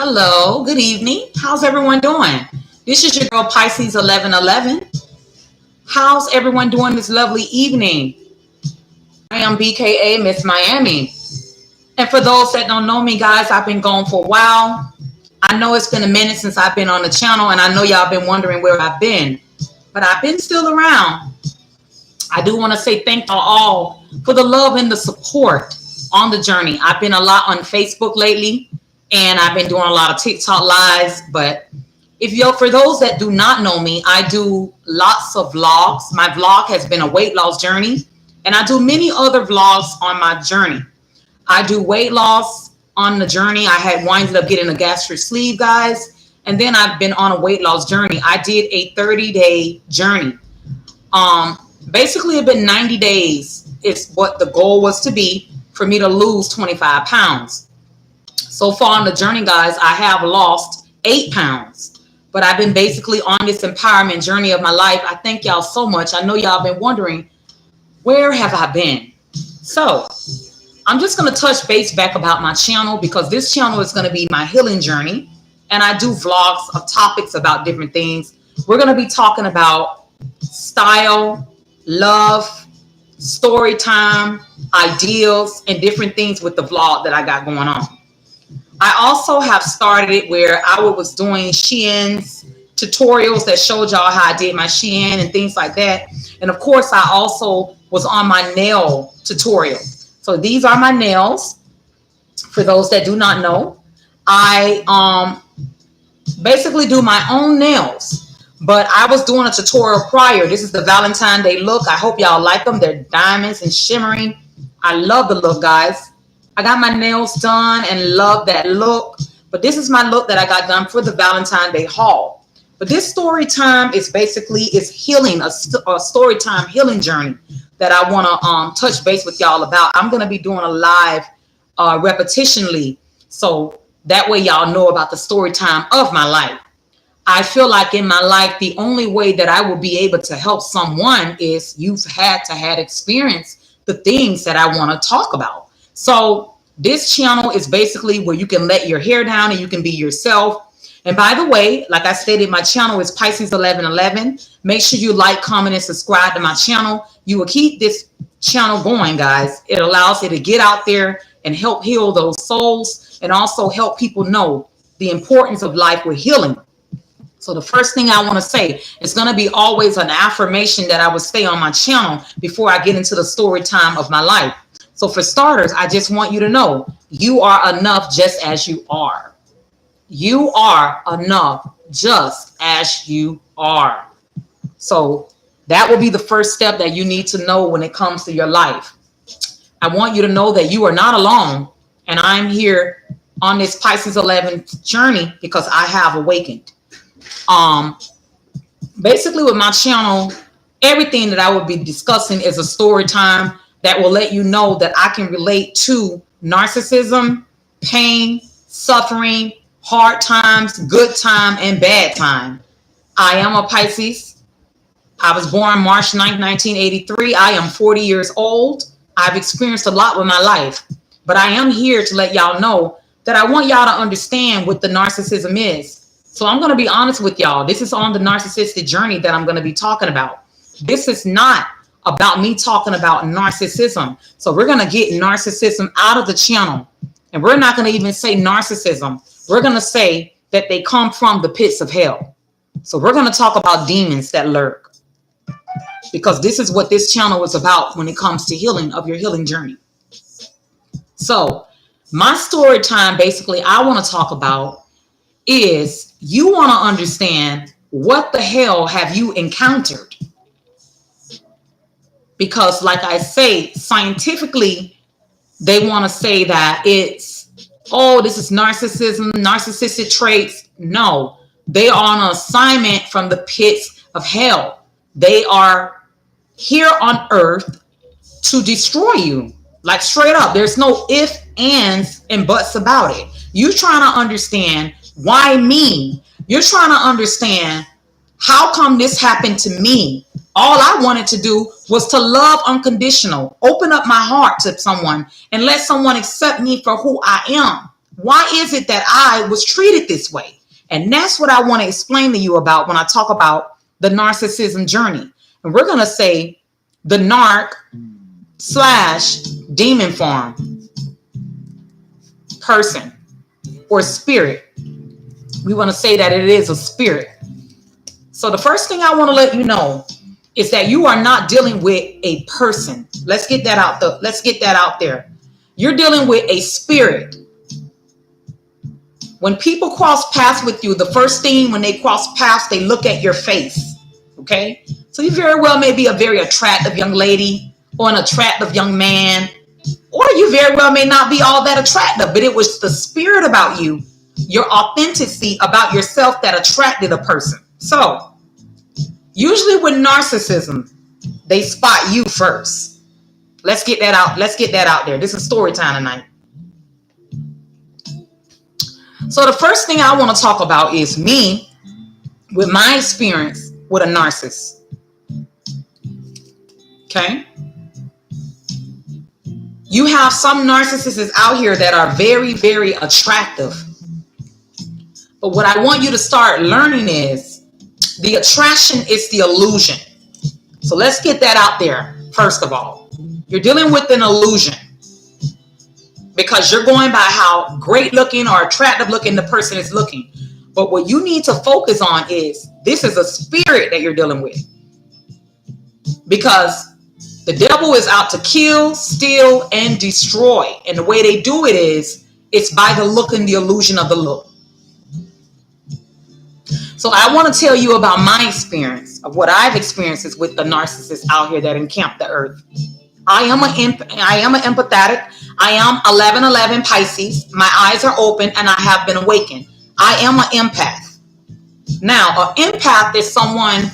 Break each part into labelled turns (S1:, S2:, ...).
S1: Hello, good evening. How's everyone doing? This is your girl Pisces 1111. How's everyone doing this lovely evening? I am BKA Miss Miami. And for those that don't know me, guys, I've been gone for a while. I know it's been a minute since I've been on the channel, and I know y'all been wondering where I've been, but I've been still around. I do want to say thank y'all all for the love and the support on the journey. I've been a lot on Facebook lately, and I've been doing a lot of TikTok lives. But for those that do not know me, I do lots of vlogs. My vlog has been a weight loss journey, and I do many other vlogs on my journey. I do weight loss on the journey. I had winded up getting a gastric sleeve, guys, and then I've been on a weight loss journey. I did a 30-day journey. Basically, it's been 90 days. It's what the goal was to be for me to lose 25 pounds. So far on the journey, guys, I have lost 8 pounds. But I've been basically on this empowerment journey of my life. I thank y'all so much. I know y'all been wondering, where have I been? So I'm just going to touch base back about my channel, because this channel is going to be my healing journey. And I do vlogs of topics about different things. We're going to be talking about style, love, story time, ideals, and different things with the vlog that I got going on. I also have started it where I was doing Shein's tutorials that showed y'all how I did my Shein and things like that. And of course, I also was on my nail tutorial. So these are my nails. For those that do not know, I basically do my own nails. But I was doing a tutorial prior. This is the Valentine's Day look. I hope y'all like them. They're diamonds and shimmering. I love the look, guys. I got my nails done and love that look. But this is my look that I got done for the Valentine's Day haul. But this story time is healing, a story time healing journey that I want to touch base with y'all about. I'm going to be doing a live repetitionally, so that way y'all know about the story time of my life. I feel like in my life, the only way that I will be able to help someone is you've had to have experience the things that I want to talk about. So this channel is basically where you can let your hair down and you can be yourself. And by the way, like I stated, my channel is Pisces 1111. Make sure you like, comment, and subscribe to my channel. You will keep this channel going, guys. It allows it to get out there and help heal those souls, and also help people know the importance of life with healing. So the first thing I want to say is going to be always an affirmation that I would say on my channel before I get into the story time of my life. So for starters, I just want you to know you are enough just as you are. You are enough just as you are. So that will be the first step that you need to know when it comes to your life. I want you to know that you are not alone. And I'm here on this Pisces 11 journey because I have awakened. Basically with my channel, everything that I will be discussing is a story time that will let you know that I can relate to narcissism, pain, suffering, hard times, good time, and bad time. I am a Pisces. I was born March 9th, 1983. I am 40 years old. I've experienced a lot with my life, but I am here to let y'all know that I want y'all to understand what the narcissism is. So I'm going to be honest with y'all. This is on the narcissistic journey that I'm going to be talking about. This is not about me talking about narcissism. So we're going to get narcissism out of the channel. And we're not going to even say narcissism. We're going to say that they come from the pits of hell. So we're going to talk about demons that lurk, because this is what this channel is about when it comes to healing of your healing journey. So my story time, basically, I want to talk about is you want to understand what the hell have you encountered? Because like I say, scientifically, they want to say that it's, oh, this is narcissism, narcissistic traits. No, they are on an assignment from the pits of hell. They are here on earth to destroy you. Like straight up, there's no ifs, ands, and buts about it. You trying to understand why me? You're trying to understand how come this happened to me? All I wanted to do was to love unconditional, open up my heart to someone and let someone accept me for who I am. Why is it that I was treated this way? And that's what I want to explain to you about when I talk about the narcissism journey. And we're going to say the narc / demon form person or spirit. We want to say that it is a spirit. So the first thing I want to let you know is that you are not dealing with a person. Let's get that out there. You're dealing with a spirit. When people cross paths with you, the first thing when they cross paths, they look at your face. Okay? So you very well may be a very attractive young lady or an attractive young man, or you very well may not be all that attractive, but it was the spirit about you, your authenticity about yourself that attracted a person. So usually with narcissism, they spot you first. Let's get that out there. This is story time tonight. So the first thing I want to talk about is me with my experience with a narcissist. Okay? You have some narcissists out here that are very, very attractive. But what I want you to start learning is the attraction is the illusion. So let's get that out there, first of all. You're dealing with an illusion because you're going by how great looking or attractive looking the person is looking. But what you need to focus on is this is a spirit that you're dealing with. Because the devil is out to kill, steal, and destroy. And the way they do it is, it's by the look and the illusion of the look. So I want to tell you about my experience of what I've experienced with the narcissists out here that encamp the earth. I am an empathetic. I am 11/11 Pisces. My eyes are open and I have been awakened. I am an empath. Now, an empath is someone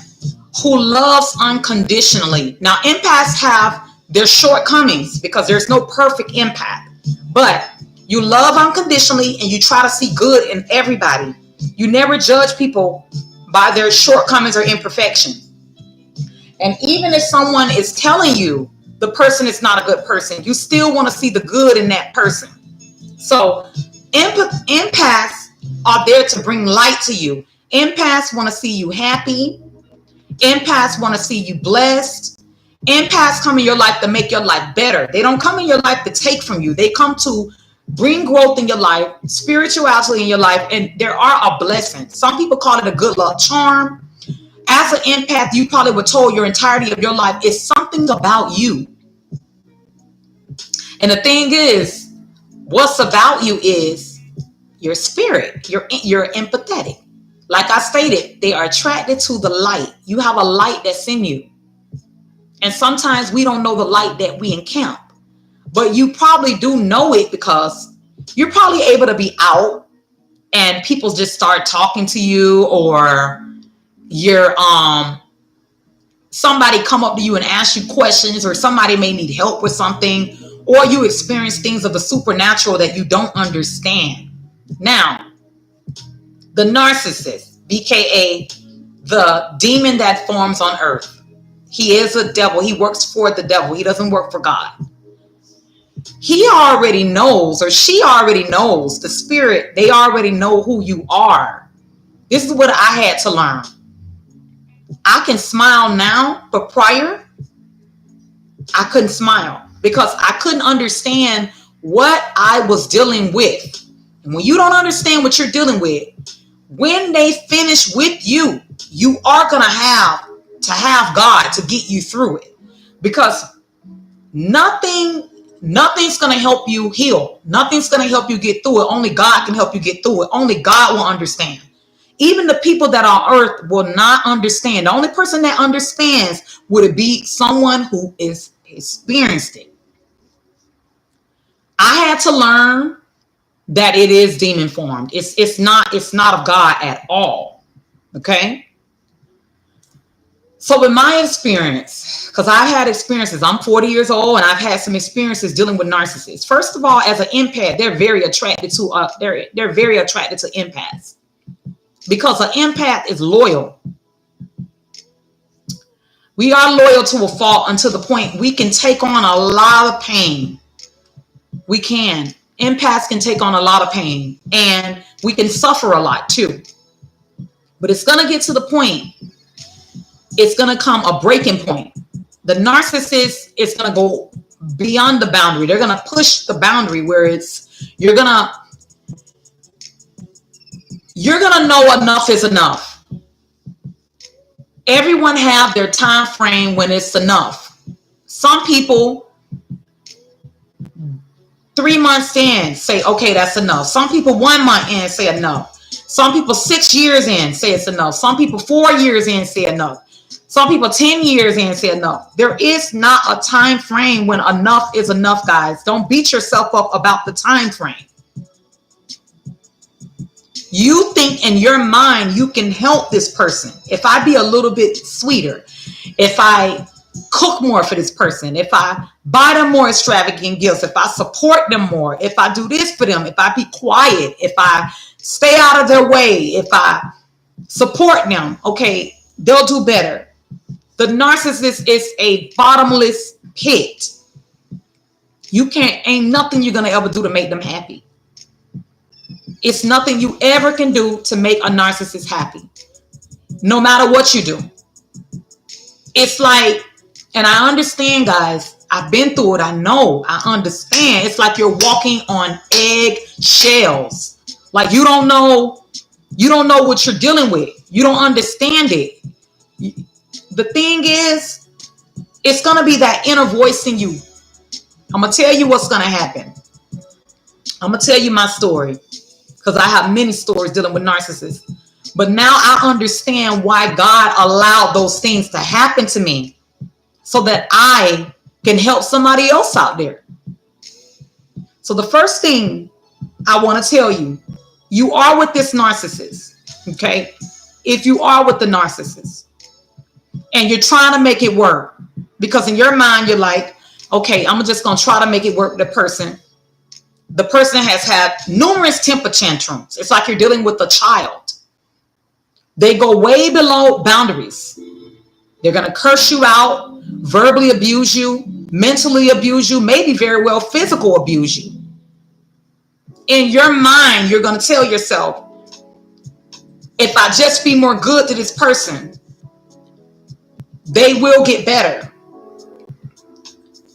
S1: who loves unconditionally. Now, empaths have their shortcomings because there's no perfect empath. But you love unconditionally and you try to see good in everybody. You never judge people by their shortcomings or imperfection. And even if someone is telling you the person is not a good person, you still want to see the good in that person. So empaths are there to bring light to you. Empaths want to see you happy. Empaths want to see you blessed. Empaths come in your life to make your life better. They don't come in your life to take from you. They come to bring growth in your life, spirituality in your life, and there are a blessing. Some people call it a good luck charm. As an empath, you probably were told your entirety of your life is something about you. And the thing is, what's about you is your spirit. You're empathetic. Like I stated, they are attracted to the light. You have a light that's in you. And sometimes we don't know the light that we encamp. But you probably do know it because you're probably able to be out and people just start talking to you, or you're somebody come up to you and ask you questions, or somebody may need help with something, or you experience things of the supernatural that you don't understand. Now, the narcissist, aka the demon that forms on earth, he is a devil. He works for the devil. He doesn't work for God. He already knows, or she already knows, the spirit, they already know who you are. This is what I had to learn. I can smile now, but prior, I couldn't smile because I couldn't understand what I was dealing with. And when you don't understand what you're dealing with, when they finish with you, you are going to have God to get you through it, because nothing's going to help you heal. Nothing's going to help you get through it. Only God can help you get through it. Only God will understand. Even the people that are on earth will not understand. The only person that understands would be someone who is experienced it. I had to learn that it is demon formed. It's not of God at all. Okay? So with my experience, because I've had experiences, I'm 40 years old and I've had some experiences dealing with narcissists. First of all, as an empath, they're very attracted to they're very attracted to empaths, because an empath is loyal. We are loyal to a fault until the point we can take on a lot of pain. We can. Empaths can take on a lot of pain, and we can suffer a lot too. But it's going to get to the point, it's going to come a breaking point. The narcissist is going to go beyond the boundary. They're going to push the boundary where it's, you're going to know enough is enough. Everyone have their time frame when it's enough. Some people 3 months in say, okay, that's enough. Some people 1 month in say enough. Some people 6 years in say it's enough. Some people 4 years in say enough. Some people 10 years in say enough. There is not a time frame when enough is enough, guys. Don't beat yourself up about the time frame. You think in your mind you can help this person. If I be a little bit sweeter, if I cook more for this person, if I buy them more extravagant gifts, if I support them more, if I do this for them, if I be quiet, if I stay out of their way, if I support them, okay, they'll do better. The narcissist is a bottomless pit. You can't, ain't nothing you're going to ever do to make them happy. It's nothing you ever can do to make a narcissist happy, no matter what you do. It's like, and I understand, guys, I've been through it. I know, I understand. It's like you're walking on eggshells. Like you don't know what you're dealing with. You don't understand it. The thing is, it's going to be that inner voice in you. I'm going to tell you what's going to happen. I'm going to tell you my story, because I have many stories dealing with narcissists. But now I understand why God allowed those things to happen to me, so that I can help somebody else out there. So the first thing I want to tell you, you are with this narcissist, okay? If you are with the narcissist and you're trying to make it work, because in your mind you're like, okay, I'm just going to try to make it work with the person. The person has had numerous temper tantrums. It's like you're dealing with a child. They go way below boundaries. They're going to curse you out, verbally abuse you, mentally abuse you, maybe very well physical abuse you. In your mind, you're going to tell yourself, if I just be more good to this person, they will get better.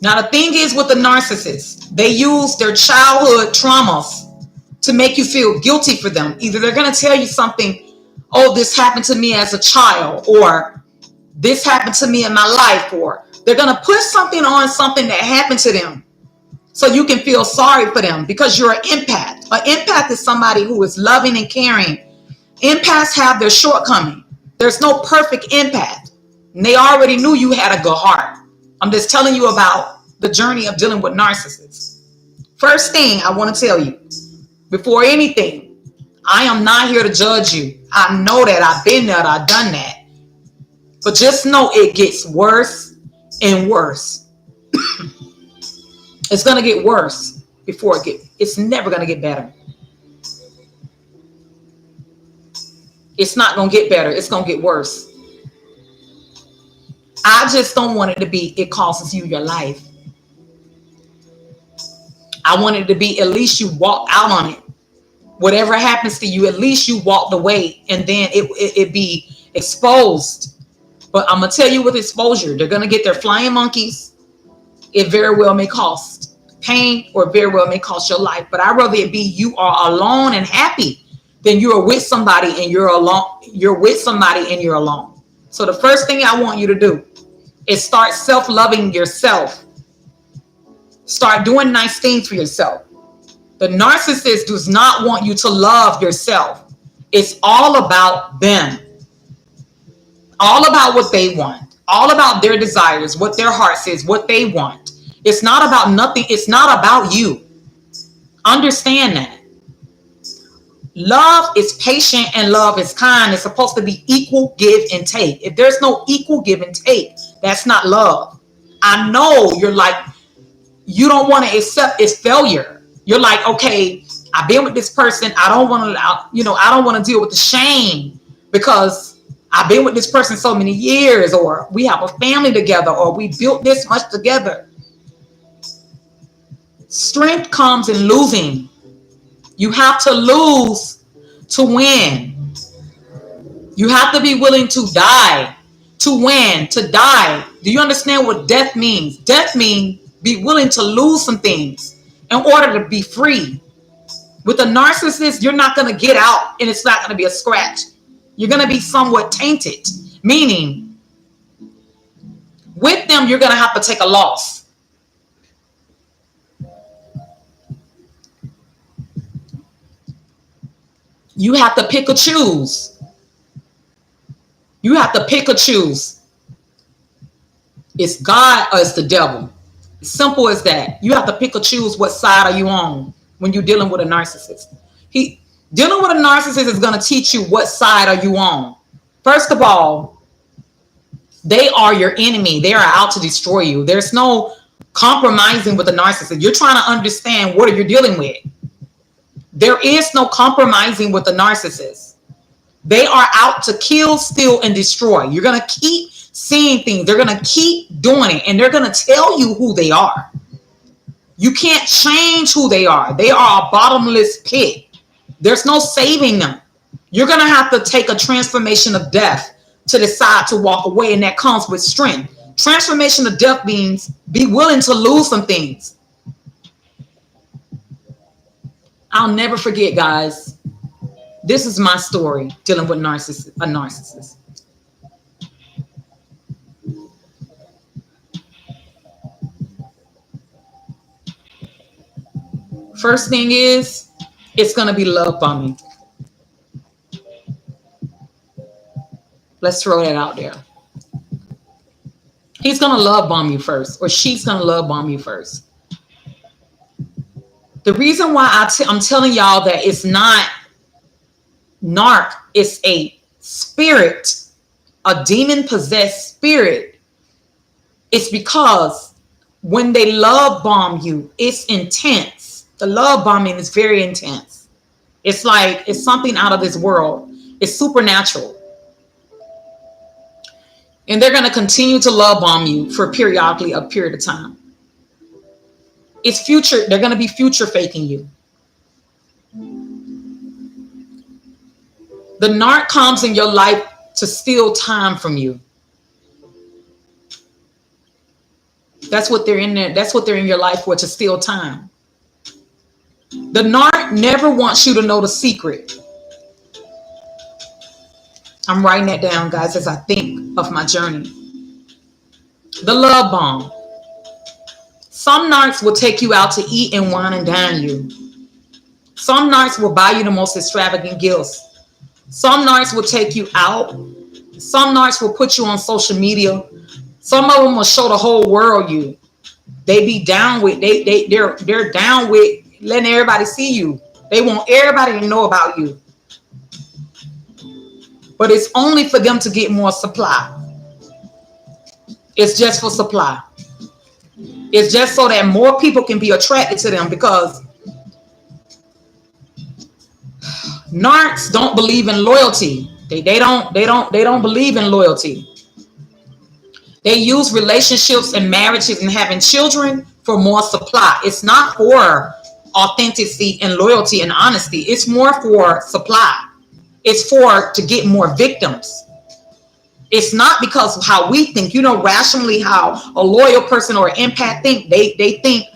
S1: Now, the thing is with the narcissist, they use their childhood traumas to make you feel guilty for them. Either they're going to tell you something, oh, this happened to me as a child, or this happened to me in my life, or they're going to put something on something that happened to them so you can feel sorry for them because you're an empath. An empath is somebody who is loving and caring. Empaths have their shortcomings. There's no perfect empath. And they already knew you had a good heart. I'm just telling you about the journey of dealing with narcissists. First thing I want to tell you, before anything, I am not here to judge you. I know that. I've been there. I've done that. But just know it gets worse and worse. It's going to get worse before it's never going to get better. It's not going to get better. It's going to get worse. I just don't want it to be, it costs you your life. I want it to be, at least you walk out on it. Whatever happens to you, at least you walked away, and then it be exposed. But I'm going to tell you, with exposure, they're going to get their flying monkeys. It very well may cost pain, or very well may cost your life. But I'd rather it be you are alone and happy than you are with somebody and you're alone. You're with somebody and you're alone. So the first thing I want you to do is start self-loving yourself. Start doing nice things for yourself. The narcissist does not want you to love yourself. It's all about them. All about what they want. All about their desires, what their heart says, what they want. It's not about nothing. It's not about you. Understand that. Love is patient and love is kind. It's supposed to be equal give and take. If there's no equal give and take, that's not love. I know you're like, you don't want to accept its failure. You're like, okay, I've been with this person. I don't want to, I don't want to deal with the shame because I've been with this person so many years, or we have a family together, or we built this much together. Strength comes in losing. You have to lose to win. You have to be willing to die to win, to die. Do you understand what death means? Death means be willing to lose some things in order to be free. With a narcissist, you're not going to get out and it's not going to be a scratch. You're going to be somewhat tainted, meaning with them, you're going to have to take a loss. You have to pick or choose. You have to pick or choose. It's God or it's the devil. It's simple as that. You have to pick or choose what side are you on when you're dealing with a narcissist. Dealing with a narcissist is going to teach you what side are you on. First of all, they are your enemy. They are out to destroy you. There's no compromising with a narcissist. You're trying to understand what you're dealing with. There is no compromising with a narcissist. They are out to kill, steal, and destroy. You're going to keep seeing things. They're going to keep doing it, and they're going to tell you who they are. You can't change who they are. They are a bottomless pit. There's no saving them. You're going to have to take a transformation of death to decide to walk away, and that comes with strength. Transformation of death means be willing to lose some things. I'll never forget, guys. This is my story dealing with a narcissist. First thing is, it's going to be love bombing. Let's throw that out there. He's going to love bomb you first, or she's going to love bomb you first. The reason why I'm telling y'all that it's not Narc, it's a spirit, a demon-possessed spirit. It's because when they love bomb you, it's intense. The love bombing is very intense. It's like it's something out of this world. It's supernatural. And they're going to continue to love bomb you for periodically a period of time. It's future. They're going to be future faking you. The narc comes in your life to steal time from you. That's what they're in there. That's what they're in your life for, to steal time. The narc never wants you to know the secret. I'm writing that down, guys, as I think of my journey. The love bomb. Some narcs will take you out to eat and wine and dine you. Some narcs will buy you the most extravagant gifts. Some narcs will take you out. Some narcs will put you on social media. Some of them will show the whole world you. They be down with, they're down with letting everybody see you. They want everybody to know about you. But it's only for them to get more supply. It's just for supply. It's just so that more people can be attracted to them, because narcs don't believe in loyalty. They don't believe in loyalty. They use relationships and marriages and having children for more supply. It's not for authenticity and loyalty and honesty. It's more for supply. It's for to get more victims. It's not because of how we think, rationally how a loyal person or an empath think. They think,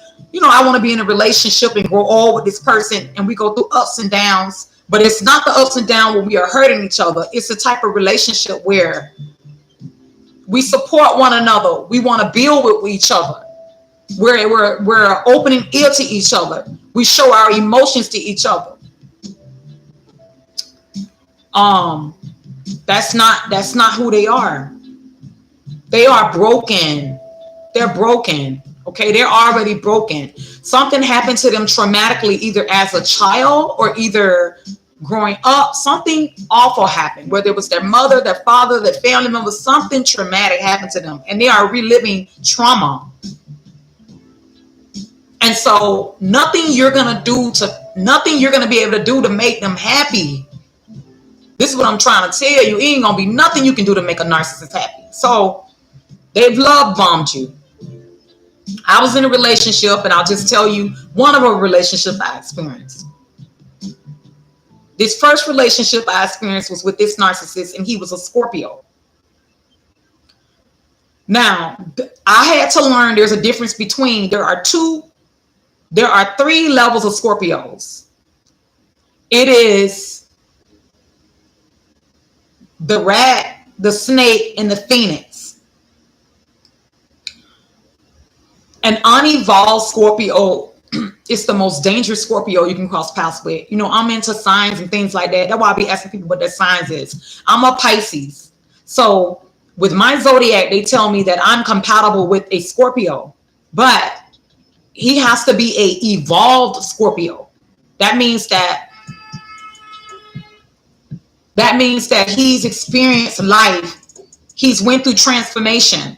S1: I want to be in a relationship and grow old with this person, and we go through ups and downs. But it's not the ups and downs where we are hurting each other. It's the type of relationship where we support one another. We want to build with each other. We're opening ear to each other. We show our emotions to each other. That's not who they are. They are broken. They're broken. Okay, they're already broken. Something happened to them traumatically, either as a child or either growing up. Something awful happened, whether it was their mother, their father, their family member. Something traumatic happened to them, and they are reliving trauma. And so nothing you're gonna be able to do to make them happy. This is what I'm trying to tell you. It ain't gonna be nothing you can do to make a narcissist happy. So they've love bombed you. I was in a relationship, and I'll just tell you one of a relationship I experienced. This first relationship I experienced was with this narcissist, and he was a Scorpio. Now, I had to learn there's a difference between, there are three levels of Scorpios. It is the rat, the snake, and the phoenix. An unevolved Scorpio is the most dangerous Scorpio you can cross paths with. You know, I'm into signs and things like that. That's why I be asking people what their signs is. I'm a Pisces. So with my zodiac, they tell me that I'm compatible with a Scorpio, but he has to be a evolved Scorpio. That means that he's experienced life. He's went through transformation,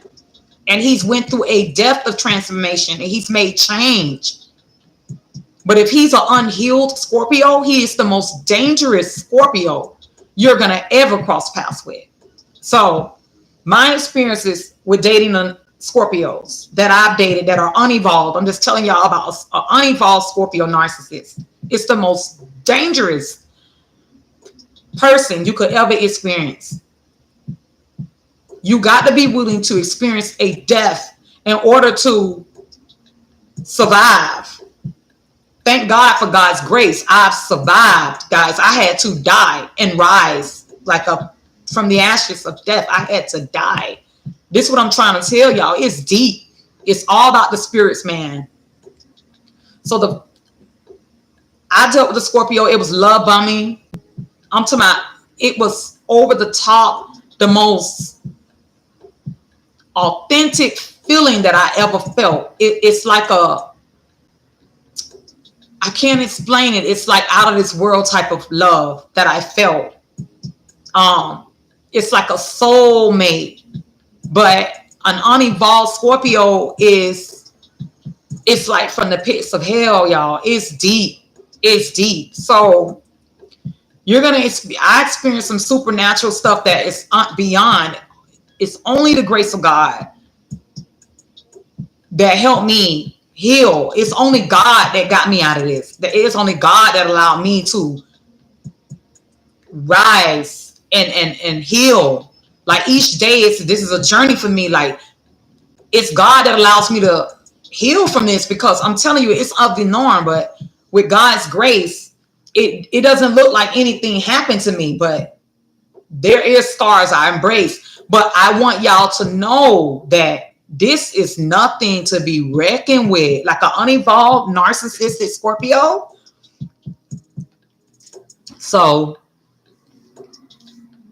S1: and he's went through a depth of transformation, and he's made change. But if he's an unhealed Scorpio, he is the most dangerous Scorpio you're going to ever cross paths with. So my experiences with dating Scorpios that I've dated that are unevolved, I'm just telling y'all about an unevolved Scorpio narcissist. It's the most dangerous person you could ever experience. You got to be willing to experience a death in order to survive. Thank God for God's grace. I've survived, guys. I had to die and rise from the ashes of death. I had to die. This is what I'm trying to tell y'all. It's deep. It's all about the spirits, man. So I dealt with the Scorpio. It was love bombing. I'm talking about, it was over the top, the most authentic feeling that I ever felt. It's like I can't explain it. It's like out of this world type of love that I felt. It's like a soulmate, but an unevolved Scorpio it's like from the pits of hell, y'all. It's deep. It's deep. So I experienced some supernatural stuff that is beyond. It's only the grace of God that helped me heal. It's only God that got me out of this. It's only God that allowed me to rise and heal. Like each day, this is a journey for me. Like it's God that allows me to heal from this, because I'm telling you, it's of the norm. But with God's grace, it doesn't look like anything happened to me, but there is scars I embrace. But I want y'all to know that this is nothing to be reckoned with. Like an unevolved narcissistic Scorpio. So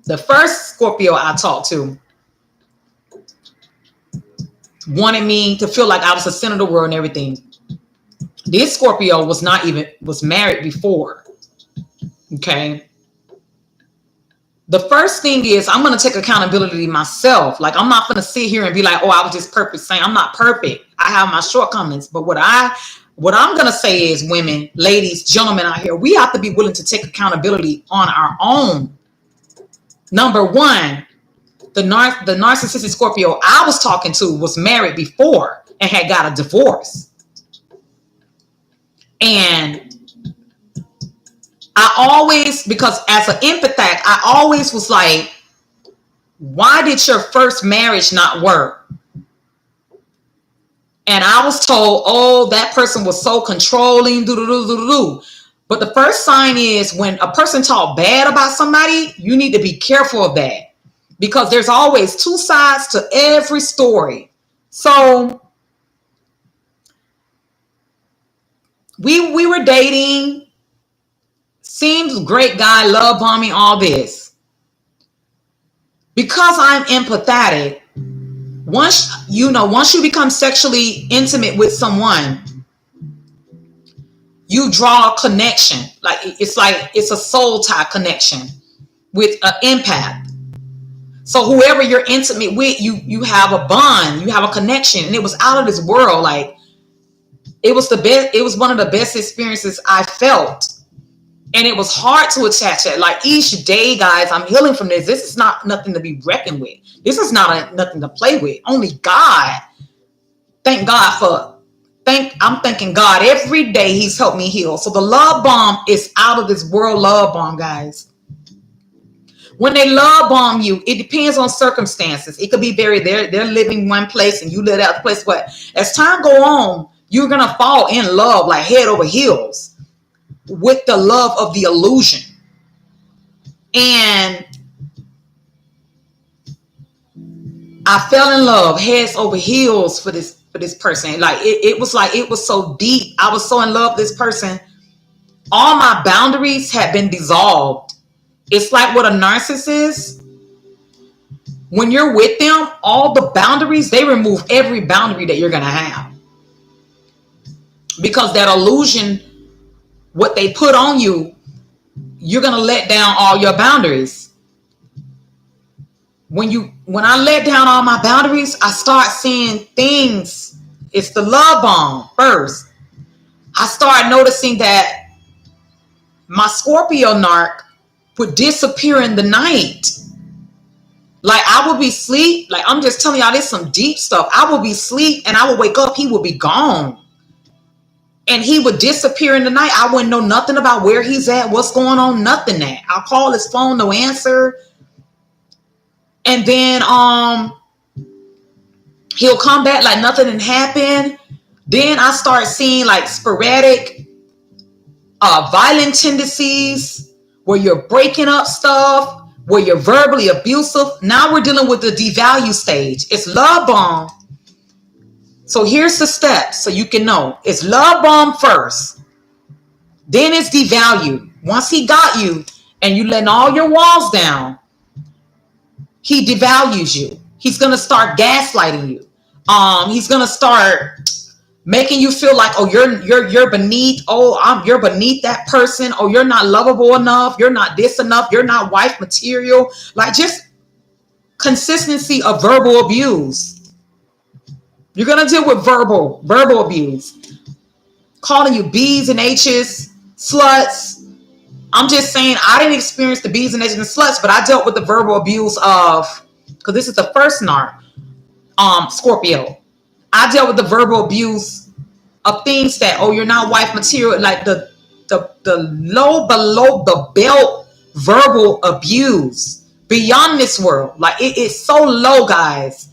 S1: the first Scorpio I talked to wanted me to feel like I was the center of the world and everything. This Scorpio was married before. Okay. The first thing is, I'm going to take accountability myself. Like, I'm not going to sit here and be like, oh, I was just perfect. Saying I'm not perfect. I have my shortcomings. But what I'm going to say is, women, ladies, gentlemen out here, we have to be willing to take accountability on our own. Number one, the narcissistic Scorpio I was talking to was married before and had got a divorce. And I always, because as an empath, I always was like, why did your first marriage not work? And I was told, oh, that person was so controlling, But the first sign is when a person talk bad about somebody, you need to be careful of that, because there's always two sides to every story. So we were dating. Seems great guy, love bombing, all this. Because I'm empathetic, once you become sexually intimate with someone, you draw a connection. Like it's a soul tie connection with an empath. So whoever you're intimate with, you have a bond, you have a connection, and it was out of this world. Like it was the best. It was one of the best experiences I felt. And it was hard to attach it. Like each day, guys, I'm healing from this. This is not nothing to be reckoned with. This is not nothing to play with. Only God I'm thanking God every day he's helped me heal. So the love bomb is out of this world love bomb, guys. When they love bomb you, it depends on circumstances. It could be they're living one place and you live that place. But as time go on, you're going to fall in love like head over heels with the love of the illusion. And I fell in love heads over heels for this person. Like it was so deep. I was so in love with this person. All my boundaries had been dissolved. It's like what a narcissist is. When you're with them, all the boundaries, they remove every boundary that you're going to have. Because that illusion, what they put on you, you're going to let down all your boundaries. When I let down all my boundaries, I start seeing things. It's the love bomb first. I start noticing that my Scorpio narc would disappear in the night. Like I would be asleep. Like I'm just telling y'all, this some deep stuff. I would be asleep and I would wake up. He would be gone. And he would disappear in the night. I wouldn't know nothing about where he's at, what's going on, nothing that. I'll call his phone, no answer. And then he'll come back like nothing had happened. Then I start seeing like sporadic violent tendencies where you're breaking up stuff, where you're verbally abusive. Now we're dealing with the devalue stage. It's love bomb. So here's the steps so you can know. It's love bomb first. Then it's devalue. Once he got you and you letting all your walls down, he devalues you. He's going to start gaslighting you. He's going to start making you feel like, oh, you're beneath. Oh, you're beneath that person. Oh, you're not lovable enough. You're not this enough. You're not wife material. Like just consistency of verbal abuse. You're going to deal with verbal abuse. Calling you B's and H's, sluts. I'm just saying I didn't experience the B's and H's and sluts, but I dealt with the verbal abuse of, because this is the first narc, Scorpio. I dealt with the verbal abuse of things that, oh, you're not wife material, like the low below the belt verbal abuse beyond this world. Like it is so low, guys.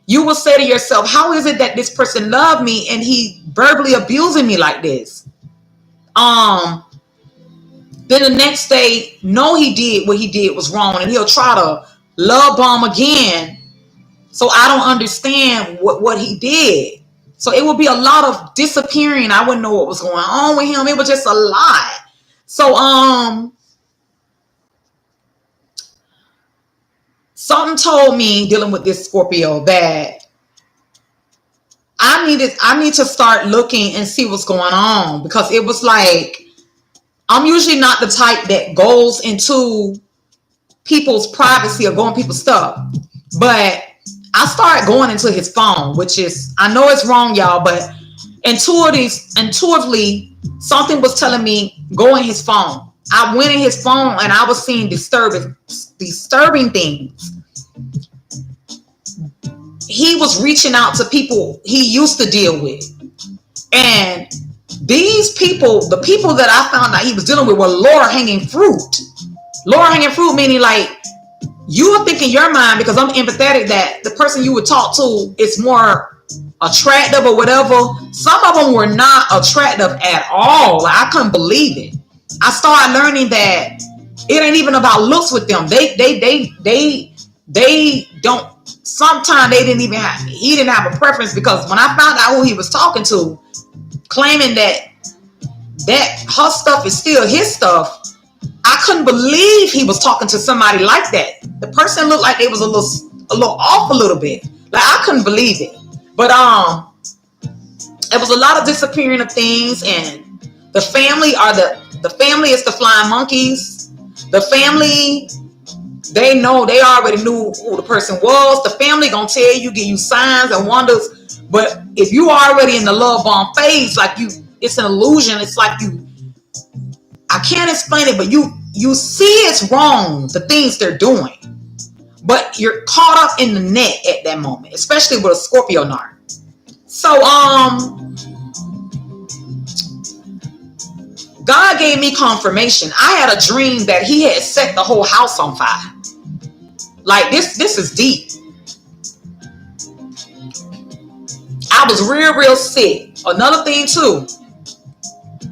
S1: You will say to yourself, how is it that this person loved me and he verbally abusing me like this? Then the next day, no, he did what he did was wrong, and he'll try to love bomb again. So I don't understand what he did. So it would be a lot of disappearing. I wouldn't know what was going on with him. It was just a lot. So something told me dealing with this Scorpio that I need to start looking and see what's going on, because it was like, I'm usually not the type that goes into people's privacy or going people's stuff. But I started going into his phone, which is, I know it's wrong, y'all, but intuitively, something was telling me, go in his phone. I went in his phone and I was seeing disturbing things. He was reaching out to people he used to deal with. And these people, the people that I found out he was dealing with, were lower hanging fruit. Lower hanging fruit meaning like, you would think in your mind, because I'm empathetic, that the person you would talk to is more attractive or whatever. Some of them were not attractive at all. Like, I couldn't believe it. I started learning that it ain't even about looks with them. They don't. Sometimes he didn't have a preference, because when I found out who he was talking to, claiming that her stuff is still his stuff, I couldn't believe he was talking to somebody like that. The person looked like they was a little off a little bit. Like I couldn't believe it. But it was a lot of disappearing of things, and the family is the flying monkeys. The family, they already knew who the person was. The family gonna tell you, give you signs and wonders. But if you already in the love bomb phase, like it's an illusion. It's like I can't explain it, but you see it's wrong, the things they're doing. But you're caught up in the net at that moment, especially with a Scorpio narc. So God gave me confirmation. I had a dream that he had set the whole house on fire. Like this is deep. I was real sick. Another thing too,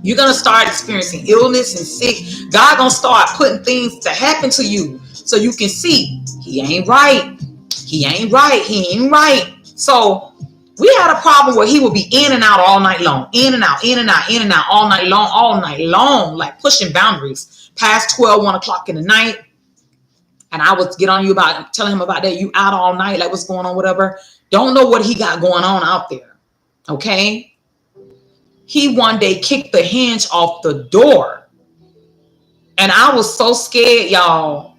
S1: you're gonna start experiencing illness and sick. God gonna start putting things to happen to you so you can see he ain't right. He ain't right. He ain't right. So we had a problem where he would be in and out all night long, in and out, in and out, in and out, all night long, like pushing boundaries past 12, 1 o'clock in the night. And I would get on you about telling him about that. You out all night, like what's going on, whatever. Don't know what he got going on out there. Okay. He one day kicked the hinge off the door. And I was so scared, y'all.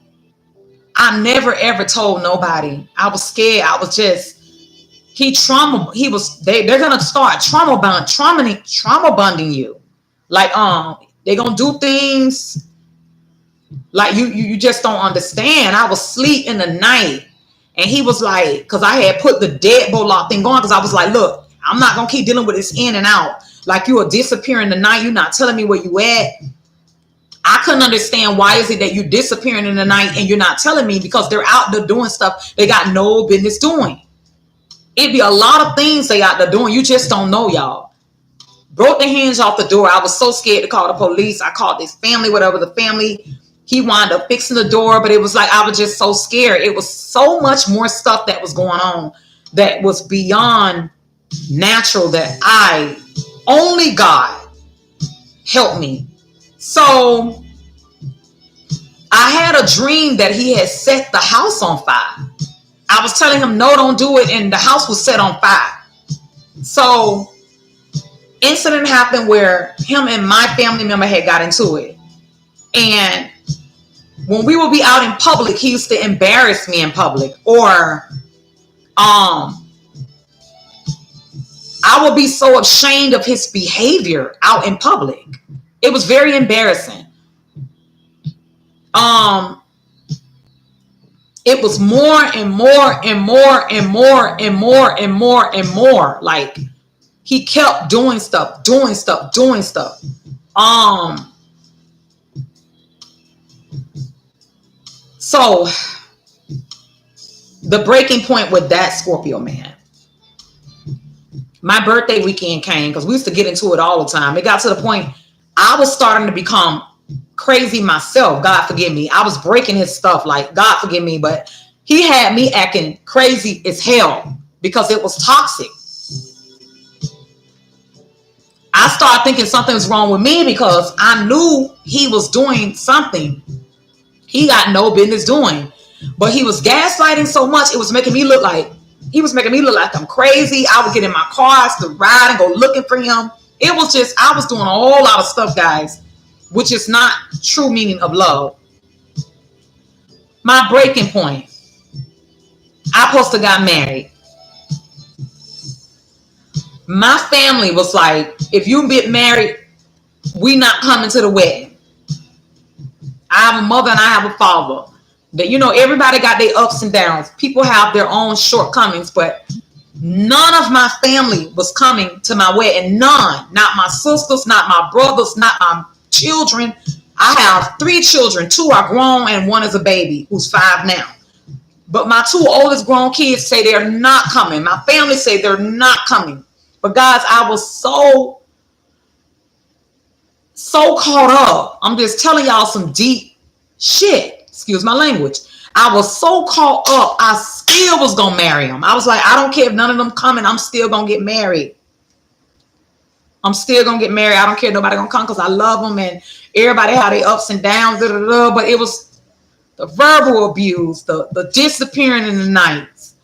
S1: I never ever told nobody. I was scared. I was just, they're gonna start trauma bonding you. Like they're gonna do things like you just don't understand. I was asleep in the night and he was like, because I had put the deadbolt lock thing going, because I was like, look, I'm not gonna keep dealing with this in and out. Like you are disappearing the night, you're not telling me where you at. I couldn't understand why is it that you're disappearing in the night and you're not telling me, because they're out there doing stuff they got no business doing. It'd be a lot of things they out there doing. You just don't know, y'all. Broke the hinge off the door. I was so scared to call the police. I called this family, whatever the family. He wound up fixing the door, but it was like I was just so scared. It was so much more stuff that was going on that was beyond natural that only God helped me. So I had a dream that he had set the house on fire. I was telling him, no, don't do it. And the house was set on fire. So incident happened where him and my family member had got into it. And when we would be out in public, he used to embarrass me in public. Or I would be so ashamed of his behavior out in public. It was very embarrassing. It was more and more and more and more and more and more and more. Like he kept doing stuff. So the breaking point with that Scorpio man, my birthday weekend came, because we used to get into it all the time. It got to the point I was starting to become crazy myself. God forgive me. I was breaking his stuff, like God forgive me, but he had me acting crazy as hell because it was toxic. I started thinking something was wrong with me because I knew he was doing something he got no business doing. But he was gaslighting so much, it was making me look like I'm crazy. I would get in my car, I used to ride and go looking for him. It was just, I was doing a whole lot of stuff, guys, which is not true meaning of love. My breaking point, I supposed to got married. My family was like, if you get married, we not coming to the wedding. I have a mother and I have a father. That, you know, everybody got their ups and downs. People have their own shortcomings, but none of my family was coming to my wedding. None. Not my sisters, not my brothers, not my children. I have 3 children. 2 are grown and 1 is a baby who's 5 now. But my 2 oldest grown kids say they're not coming. My family say they're not coming. But guys, I was so caught up. I'm just telling y'all some deep shit. Excuse my language. I was so caught up, I still was going to marry him. I was like, I don't care if none of them coming. I'm still going to get married. I don't care if nobody going to come because I love them, and everybody had their ups and downs. But it was the verbal abuse, the disappearing in the nights,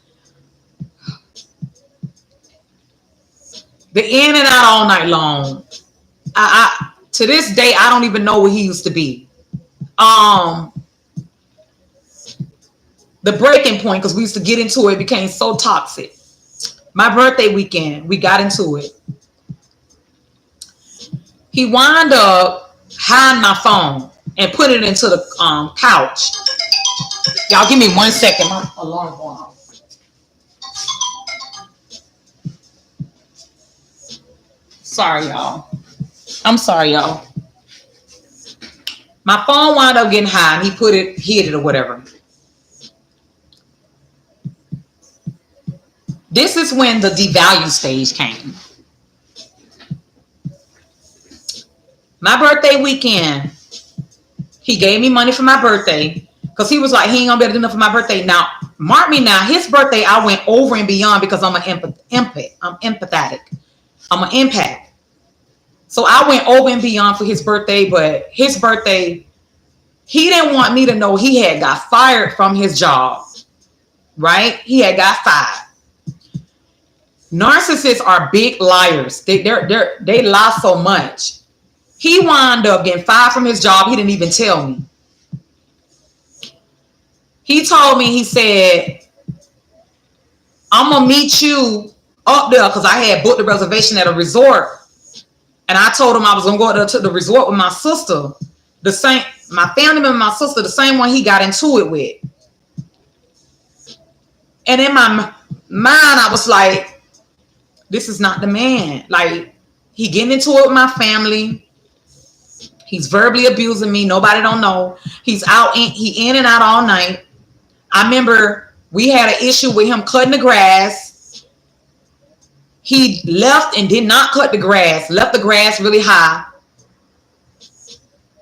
S1: the in and out all night long. I to this day, I don't even know where he used to be. The breaking point, because we used to get into it, became so toxic. My birthday weekend, we got into it. He wound up hiding my phone and put it into the couch. Y'all give me 1 second. My alarm going off. Sorry, y'all. I'm sorry, y'all. My phone wound up getting high and he hit it or whatever. This is when the devalue stage came. My birthday weekend, he gave me money for my birthday because he was like, he ain't gonna be able to do enough for my birthday. Now, mark me now, his birthday, I went over and beyond because I'm empathetic. I'm an empath. So I went over and beyond for his birthday, but his birthday, he didn't want me to know he had got fired from his job, right? He had got fired. Narcissists are big liars. They lie so much. He wound up getting fired from his job. He didn't even tell me. He told me, he said, I'm going to meet you up there because I had booked a reservation at a resort. And I told him I was going to go to the resort with my sister. My family member, my sister, the same one he got into it with. And in my mind, I was like, this is not the man. Like, he getting into it with my family. He's verbally abusing me. Nobody don't know. He in and out all night. I remember we had an issue with him cutting the grass. He left and did not cut the grass. Left the grass really high.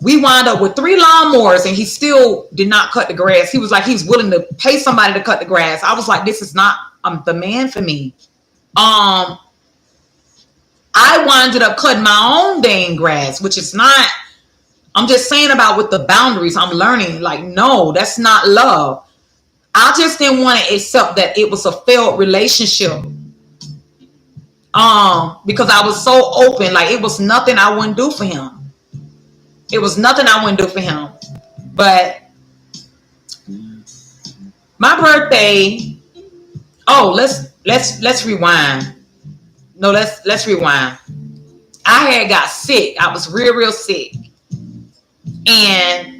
S1: We wound up with 3 lawnmowers and he still did not cut the grass. He was like, he's willing to pay somebody to cut the grass. I was like, this is not the man for me. I wound up cutting my own dang grass, which is not, I'm just saying about with the boundaries. I'm learning, like, no, that's not love. I just didn't want to accept that it was a failed relationship. Because I was so open, like it was nothing I wouldn't do for him. It was nothing I wouldn't do for him. But my birthday, let's rewind. No, let's rewind. I had got sick. I was real sick. And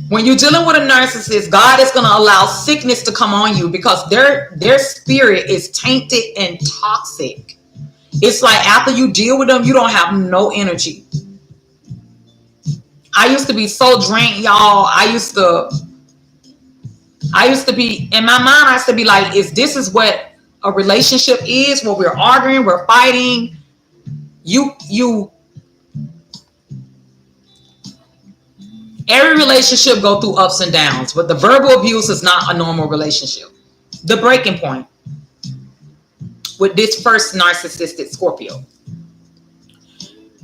S1: when you're dealing with a narcissist, God is going to allow sickness to come on you because their spirit is tainted and toxic. It's like after you deal with them, you don't have no energy. I used to be so drained, y'all. I used to be, in my mind, I used to be like, this is what a relationship is, where we're arguing, we're fighting. Every relationship go through ups and downs, but the verbal abuse is not a normal relationship. The breaking point with this first narcissistic Scorpio.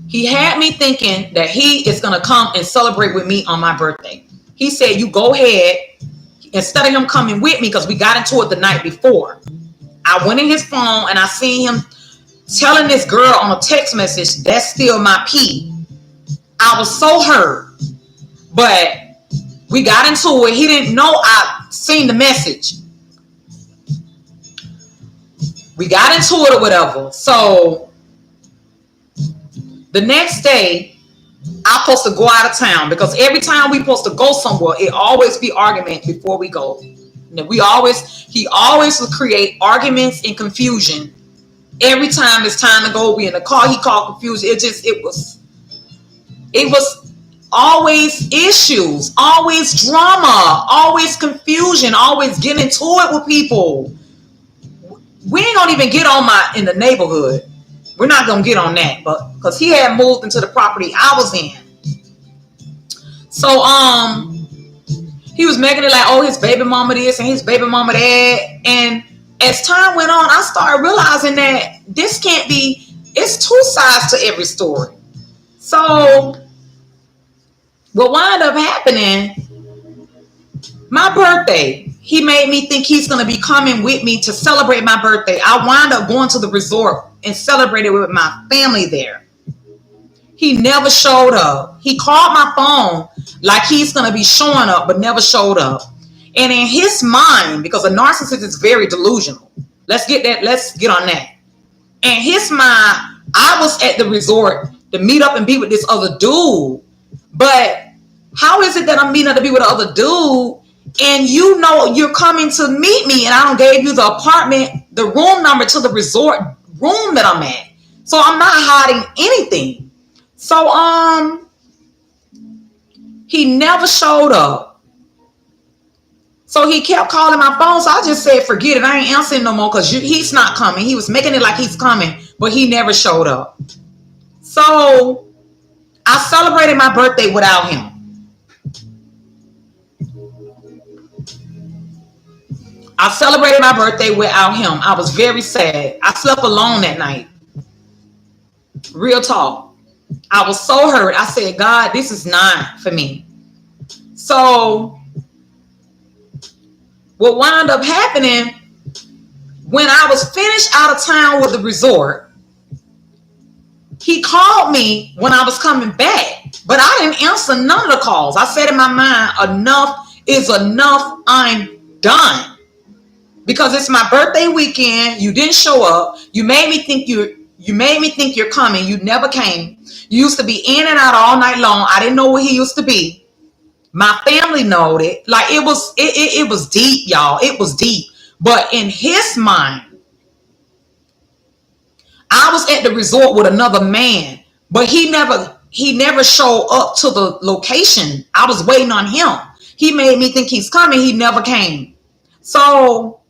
S1: He had me thinking that he is going to come and celebrate with me on my birthday. He said, you go ahead. Instead of him coming with me, because we got into it the night before, I went in his phone and I seen him telling this girl on a text message, that's still my pee. I was so hurt. But we got into it. He didn't know I seen the message. We got into it or whatever. So the next day, I'm supposed to go out of town because every time we supposed to go somewhere, it always be argument before we go. He always would create arguments and confusion. Every time it's time to go, we in the car, he called confusion. It was always issues, always drama, always confusion, always getting into it with people. We ain't gonna even get on in the neighborhood. We're not gonna get on that, but because he had moved into the property I was in. So he was making it like, oh, his baby mama this and his baby mama that. And as time went on, I started realizing that this can't be, it's 2 sides to every story. So what wound up happening, my birthday, he made me think he's going to be coming with me to celebrate my birthday. I wound up going to the resort and celebrated with my family there. He never showed up. He called my phone like he's going to be showing up, but never showed up. And in his mind, because a narcissist is very delusional. Let's get on that. In his mind, I was at the resort to meet up and be with this other dude. But how is it that I'm meeting up to be with the other dude and you know you're coming to meet me and I don't gave you the apartment, the room number to the resort room that I'm at? So I'm not hiding anything. So he never showed up. So he kept calling my phone. So I just said, forget it. I ain't answering no more because he's not coming. He was making it like he's coming, but he never showed up. So I celebrated my birthday without him. I celebrated my birthday without him. I was very sad. I slept alone that night. Real talk. I was so hurt. I said, God, this is not for me. So what wound up happening, when I was finished out of town with the resort, he called me when I was coming back, but I didn't answer none of the calls. I said in my mind, enough is enough. I'm done. Because it's my birthday weekend. You didn't show up. You made me think you're coming. You never came. You used to be in and out all night long. I didn't know where he used to be. My family knowed it. Like it was deep, y'all. It was deep. But in his mind, I was at the resort with another man, but he never showed up to the location. I was waiting on him. He made me think he's coming. He never came. So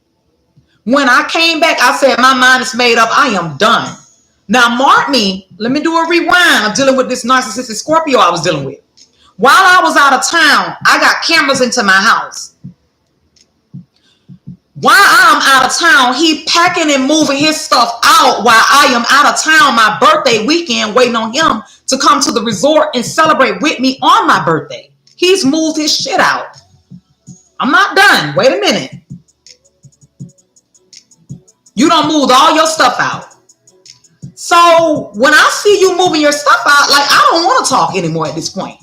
S1: when I came back, I said, my mind is made up. I am done. Now, mark me. Let me do a rewind. I'm dealing with this narcissistic Scorpio I was dealing with. While I was out of town, I got cameras into my house. While I'm out of town, he packing and moving his stuff out while I am out of town my birthday weekend, waiting on him to come to the resort and celebrate with me on my birthday. He's moved his shit out. I'm not done. Wait a minute. You don't move all your stuff out. So when I see you moving your stuff out, like I don't want to talk anymore at this point.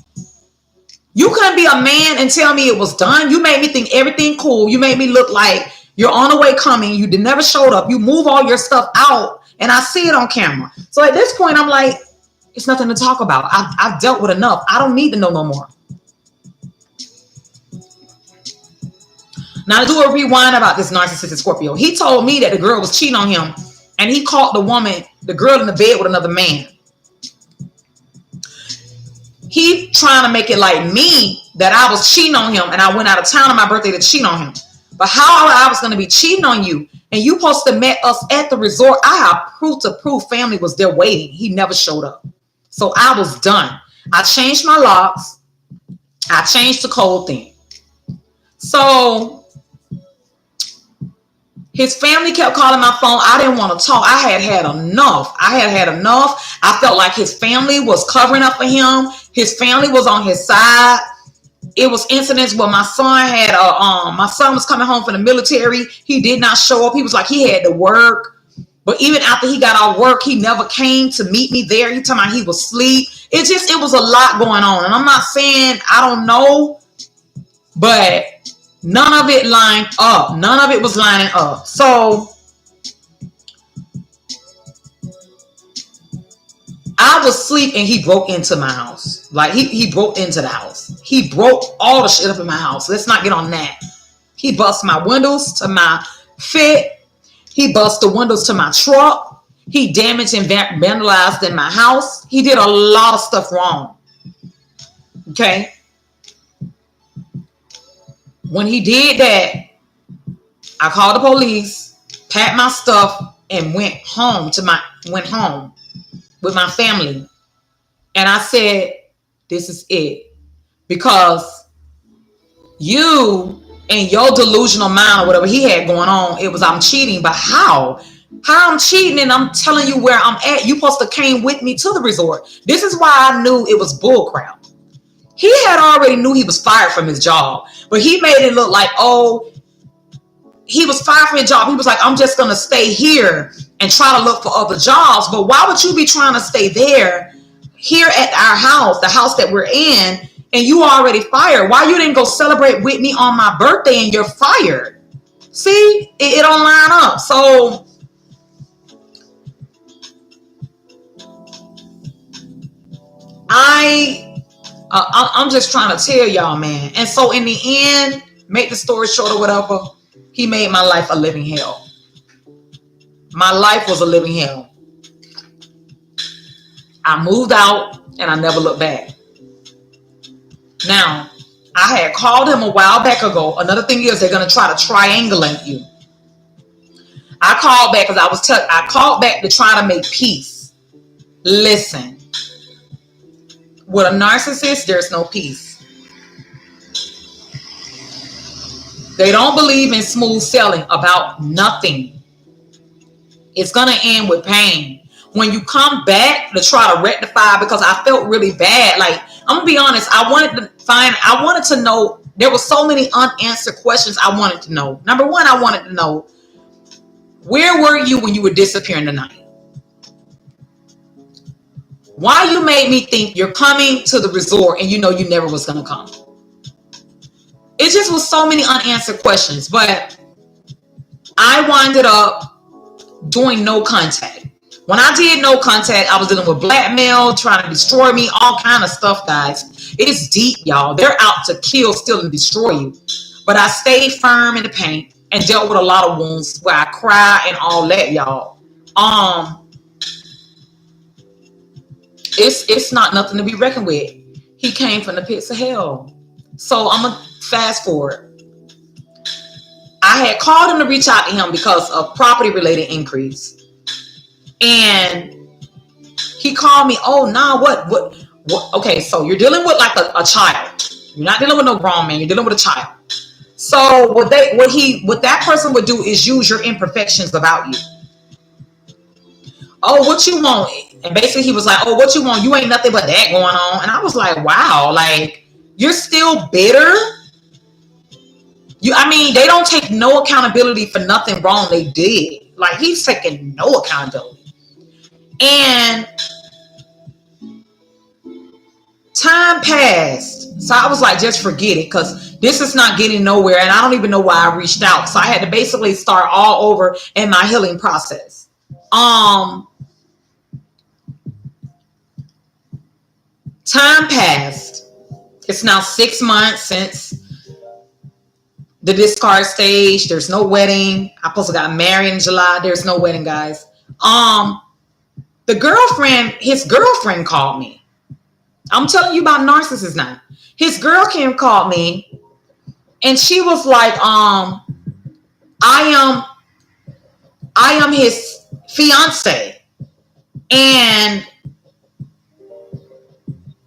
S1: You couldn't be a man and tell me it was done. You made me think everything cool. You made me look like you're on the way coming. You never showed up. You move all your stuff out and I see it on camera. So at this point, I'm like, it's nothing to talk about. I've dealt with enough. I don't need to know no more. Now to do a rewind about this narcissistic Scorpio. He told me that the girl was cheating on him and he caught the girl in the bed with another man. He trying to make it like me that I was cheating on him and I went out of town on my birthday to cheat on him. But how I was going to be cheating on you and you supposed to met us at the resort. I have proof to prove family was there waiting. He never showed up. So I was done. I changed my locks. I changed the code thing. So his family kept calling my phone. I didn't want to talk. I had enough. I felt like his family was covering up for him. His family was on his side. It was incidents where my son was coming home from the military. He did not show up. He was like, he had to work. But even after he got off work, he never came to meet me there. He told me he was asleep. It was a lot going on. And I'm not saying I don't know, but none of it lined up. None of it was lining up. So I was asleep and he broke into my house. Like he broke into the house. He broke all the shit up in my house. Let's not get on that. He bust my windows to my fit. He bust the windows to my truck. He damaged and vandalized in my house. He did a lot of stuff wrong. Okay. When he did that, I called the police, packed my stuff, and went home with my family. And I said, this is it. Because you and your delusional mind or whatever he had going on, it was I'm cheating. But how? How I'm cheating and I'm telling you where I'm at. You supposed to came with me to the resort. This is why I knew it was bullcrap. He had already knew he was fired from his job. But he made it look like, oh, he was fired from his job. He was like, I'm just going to stay here and try to look for other jobs. But why would you be trying to stay there, here at our house, the house that we're in, and you already fired? Why you didn't go celebrate with me on my birthday and you're fired? See, it don't line up. So I'm just trying to tell y'all, man. And so in the end, make the story short or whatever, he made my life a living hell. My life was a living hell. I moved out and I never looked back. Now, I had called him a while back ago. Another thing is they're going to try to triangulate you. I called back because I called back to try to make peace. Listen, with a narcissist, there's no peace. They don't believe in smooth sailing about nothing. It's going to end with pain. When you come back to try to rectify, because I felt really bad. Like, I'm going to be honest, I wanted to know, there were so many unanswered questions I wanted to know. Number one, I wanted to know, where were you when you were disappearing tonight? Why you made me think you're coming to the resort and you know you never was going to come? It just was so many unanswered questions, but I winded up doing no contact. When I did no contact, I was dealing with blackmail, trying to destroy me, all kind of stuff, guys. It is deep, y'all. They're out to kill, steal, and destroy you. But I stayed firm in the paint and dealt with a lot of wounds where I cry and all that, y'all. It's not nothing to be reckoned with. He came from the pits of hell. So I'm gonna fast forward. I had called him to reach out to him because of property related increase. And he called me, oh, nah, what? Okay, so you're dealing with like a child. You're not dealing with no grown man, you're dealing with a child. So what that person would do is use your imperfections about you. Oh, what you want? And basically he was like, oh, what you want? You ain't nothing but that going on. And I was like, wow, like, you're still bitter? They don't take no accountability for nothing wrong they did. Like, he's taking no accountability. And time passed. So I was like, just forget it, because this is not getting nowhere. And I don't even know why I reached out. So I had to basically start all over in my healing process. Time passed. It's now 6 months since the discard stage. There's no wedding. I supposed to got married in July. There's no wedding, guys. His girlfriend called me. I'm telling you about narcissists now. His girlfriend called me and she was like, I am his fiance. And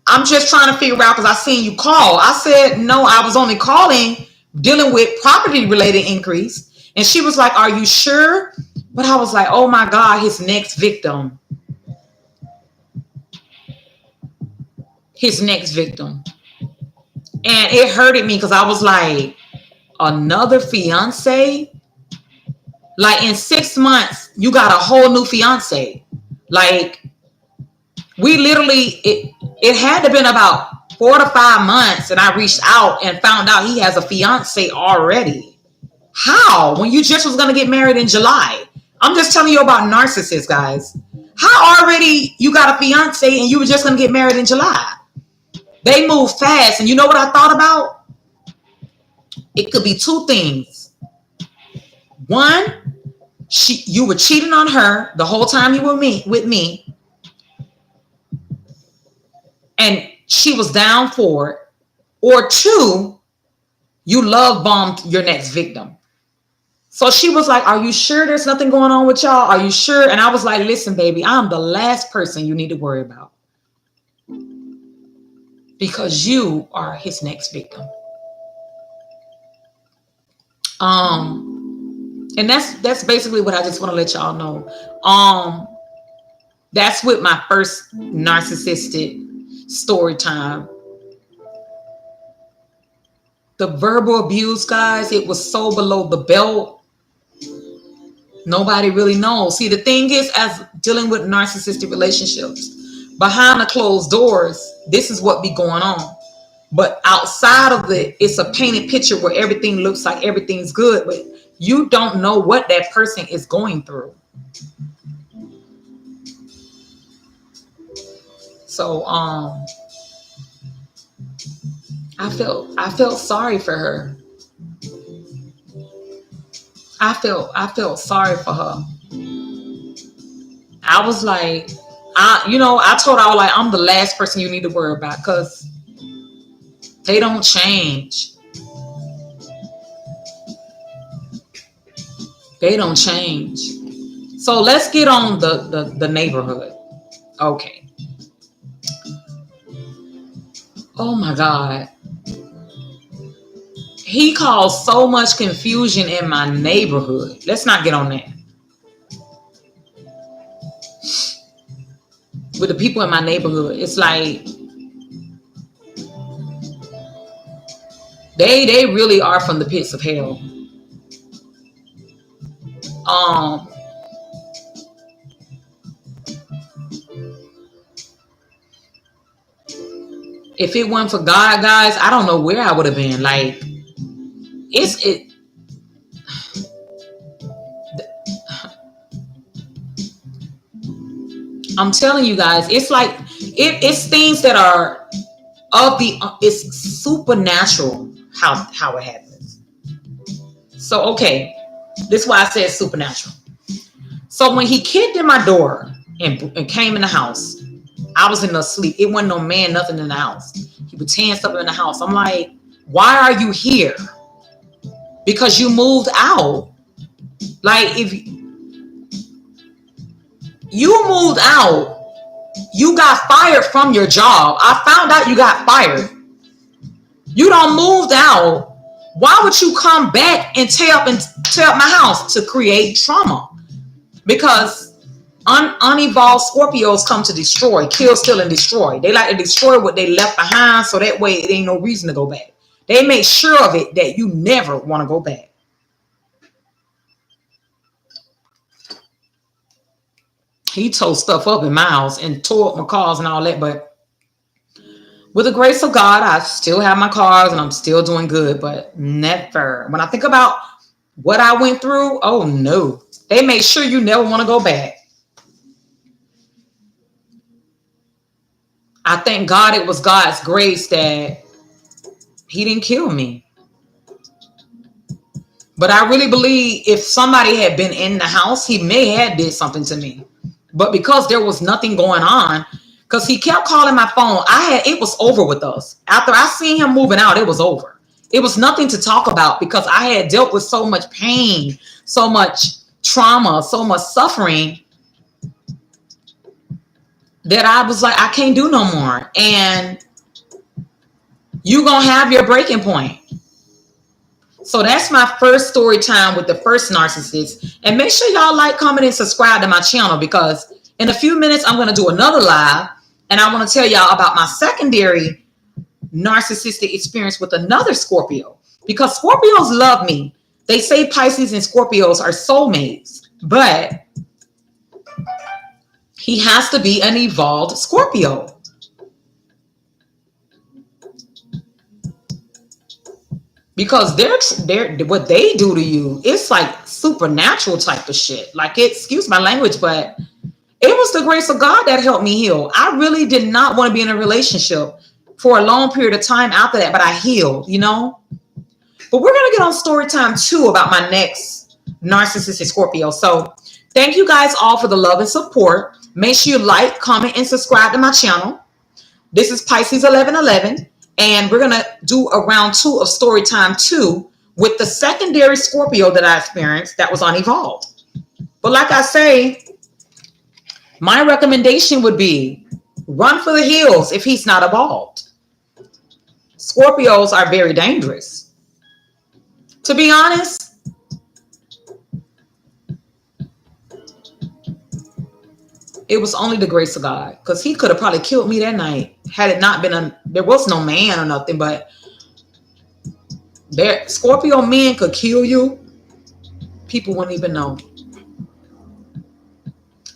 S1: I'm just trying to figure out, because I seen you call. I said, no, I was only calling dealing with property related increase. And she was like, are you sure? But I was like, oh my God, his next victim. His next victim. And it hurted me because I was like, another fiance? Like, in 6 months, you got a whole new fiance. Like, we literally, it had to have been about 4 to 5 months, and I reached out and found out he has a fiance already. How? When you just was going to get married in July. I'm just telling you about narcissists, guys. How already you got a fiance and you were just going to get married in July? They move fast. And you know what I thought about? It could be two things. One, you were cheating on her the whole time you were with me. And she was down for it. Or two, you love bombed your next victim. So she was like, are you sure there's nothing going on with y'all? Are you sure? And I was like, listen, baby, I'm the last person you need to worry about. Because you are his next victim. And that's basically what I just want to let y'all know. That's with my first narcissistic story time. The verbal abuse, guys, it was so below the belt. Nobody really knows. See, the thing is, as dealing with narcissistic relationships, behind the closed doors, this is what be going on. But outside of it, it's a painted picture where everything looks like everything's good, but you don't know what that person is going through. So I felt sorry for her. I felt sorry for her. I was like, I told her, I was like, I'm the last person you need to worry about because they don't change. They don't change. So let's get on the neighborhood. Okay. Oh my God. He caused so much confusion in my neighborhood. Let's not get on that. With the people in my neighborhood, it's like they really are from the pits of hell. Um, if it wasn't for God, guys, I don't know where I would have been. Like, it's it. I'm telling you guys, it's like it's things that are of the. It's supernatural how it happens. So okay, this is why I said supernatural. So when he kicked in my door and came in the house, I was in the sleep. It wasn't no man, nothing in the house. He was tearing stuff in the house. I'm like, why are you here? Because you moved out. Like, if you moved out, you got fired from your job. I found out you got fired. You don't moved out. Why would you come back and tear up my house? To create trauma? Because unevolved Scorpios come to destroy, kill, steal, and destroy. They like to destroy what they left behind, so that way it ain't no reason to go back. They make sure of it that you never want to go back. He tore stuff up in my house and tore up my cars and all that, but with the grace of God, I still have my cars and I'm still doing good. But never, when I think about what I went through, oh no, they made sure you never want to go back. I thank God it was God's grace that he didn't kill me. But I really believe if somebody had been in the house, he may have did something to me. But because there was nothing going on, because he kept calling my phone, it was over with us. After I seen him moving out, it was over. It was nothing to talk about because I had dealt with so much pain, so much trauma, so much suffering that I was like, I can't do no more. And you gonna have your breaking point. So that's my first story time with the first narcissist. And make sure y'all like, comment, and subscribe to my channel, because in a few minutes I'm going to do another live and I want to tell y'all about my secondary narcissistic experience with another Scorpio, because Scorpios love me. They say Pisces and Scorpios are soulmates, but he has to be an evolved Scorpio. Because they're what they do to you, it's like supernatural type of shit. Like, excuse my language, but it was the grace of God that helped me heal. I really did not want to be in a relationship for a long period of time after that, but I healed, But we're going to get on story time 2 about my next narcissistic Scorpio. So thank you guys all for the love and support. Make sure you like, comment, and subscribe to my channel. This is Pisces 1111. And we're going to do a round 2 of Storytime 2 with the secondary Scorpio that I experienced that was unevolved. But like I say, my recommendation would be run for the hills if he's not evolved. Scorpios are very dangerous. To be honest, it was only the grace of God, because he could have probably killed me that night had it not been there was no man or nothing. But Scorpio men could kill you. People wouldn't even know.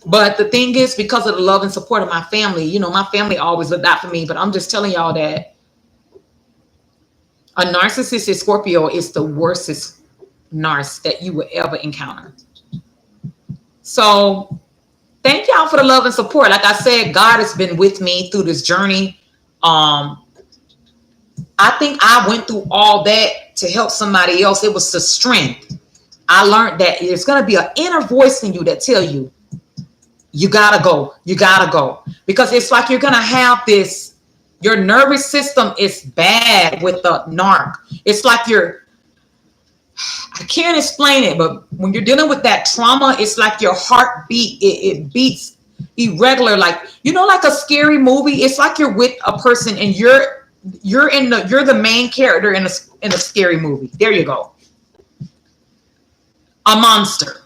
S1: But the thing is, because of the love and support of my family, my family always looked out for me. But I'm just telling y'all that a narcissistic Scorpio is the worstest narc that you would ever encounter. So thank y'all for the love and support. Like I said, God has been with me through this journey. I think I went through all that to help somebody else. It was the strength. I learned that there's going to be an inner voice in you that tell you, You gotta go. You gotta go. Because it's like you're gonna have this, your nervous system is bad with the narc. It's like I can't explain it, but when you're dealing with that trauma, it's like your heartbeat, it beats irregular, like, you know, like a scary movie. It's like you're with a person and you're the main character in a scary movie. There you go. A monster.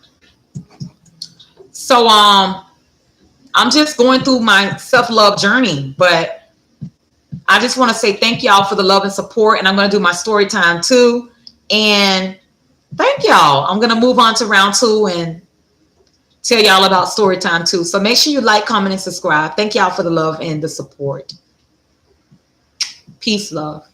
S1: So I'm just going through my self-love journey, but I just want to say thank y'all for the love and support, and I'm going to do my story time too. And thank y'all. I'm going to move on to round 2 and tell y'all about story time too. So make sure you like, comment, and subscribe. Thank y'all for the love and the support. Peace, love.